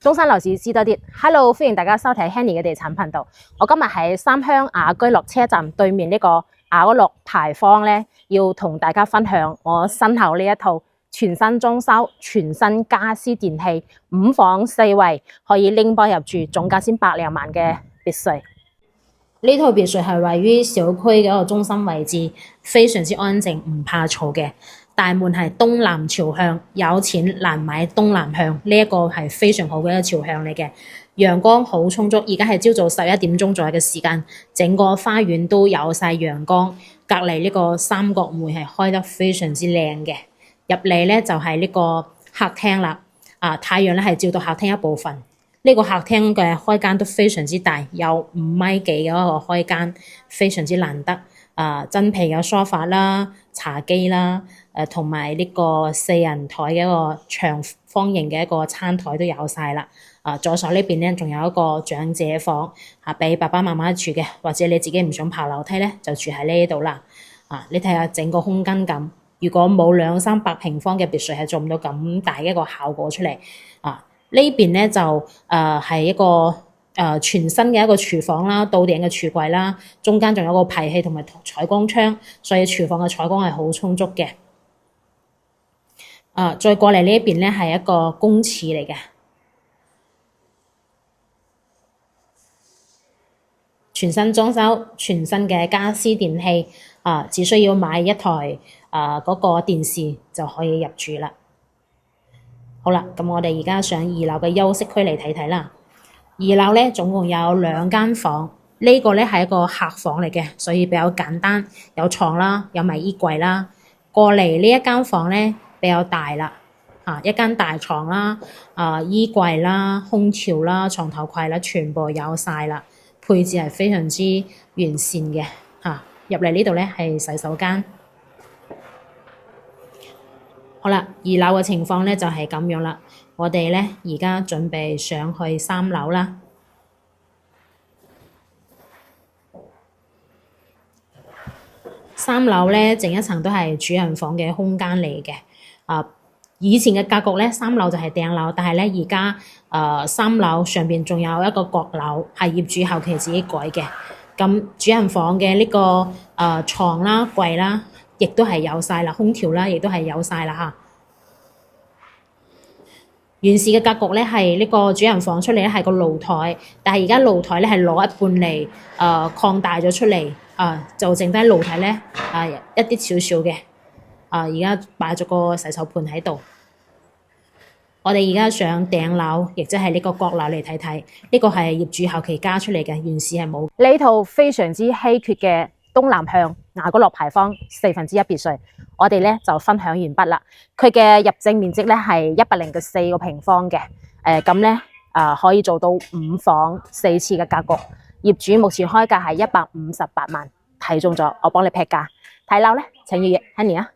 中山樓市知多啲 ，Hello， 歡迎大家收睇 Henny 嘅地產頻道。我今日喺三鄉雅居樂車站對面呢個雅居樂牌坊咧，要同大家分享我身後呢一套全新裝修、全新家私電器、5房4衛，可以拎包入住，總價先100萬嘅別墅。呢套別墅係位於小區嘅一個中心位置，非常之安靜，唔怕嘈嘅。大門係東南朝向，有錢難買東南向，呢一個係非常好嘅一個朝向嚟嘅。陽光好充足，而家係朝早11點鐘左右嘅時間，整個花園都有晒陽光。隔離呢個三角門係開得非常之靚嘅。入嚟咧就係呢個客廳啦。太陽咧係照到客廳一部分。呢個客廳嘅開間都非常之大，有5米幾嘅一個開間，非常之難得。真皮嘅梳化啦、茶几啦，同埋呢個4人台嘅一個長方形嘅一個餐台都有晒啦。左手呢邊咧仲有一個長者房，俾爸爸媽媽住嘅，或者你自己唔想爬樓梯咧，就住喺呢度啦。你睇下整個空間感，如果冇200-300平方嘅別墅係做唔到咁大嘅一個效果出嚟。呢邊咧就係一個全新嘅一個廚房啦，倒頂嘅櫥櫃啦，中間仲有個排氣同埋採光窗，所以廚房嘅採光係好充足嘅。再過嚟呢一邊咧係一個公廁嚟嘅，全新裝修、全新嘅家私電器，只需要買一台嗰個電視就可以入住啦。好啦，咁我哋而家上2樓嘅休息區嚟睇睇啦。2樓咧總共有2間房，呢個咧係一個客房嚟嘅，所以比較簡單，有床啦，有埋衣櫃啦。過嚟呢一間房咧比較大啦，一間大床啦，衣櫃啦、空調啦、床頭櫃啦，全部有晒啦，配置係非常之完善嘅。入嚟呢度咧係洗手間。好啦，2樓嘅情況咧就係咁樣啦。我哋咧而家準備上去3樓啦。3樓咧整一層都係主人房嘅空間嚟嘅。以前嘅格局咧3樓就係頂樓，但係咧而家3樓上邊仲有一個閣樓，係業主後期自己改嘅。咁主人房嘅呢個床啦、櫃啦，亦都係有晒啦，空調啦，亦都係有晒啦嚇。原始嘅格局咧係呢個主人房出嚟咧係個露台，但係而家露台咧係攞一半嚟擴大咗出嚟，就剩低露台咧一啲少少嘅。而家擺咗個洗手盤喺度。我哋而家上頂樓，亦即係呢個閣樓嚟睇睇，呢個係業主後期加出嚟嘅，原始係冇。呢套非常之稀缺嘅東南向雅居樂牌坊1/4別墅，我哋咧就分享完畢啦。佢嘅入證面積咧係104個平方嘅，咁咧可以做到5房4廁嘅格局。業主目前開價係158萬，睇中咗我幫你劈價。睇樓咧請預約 Henny 啊！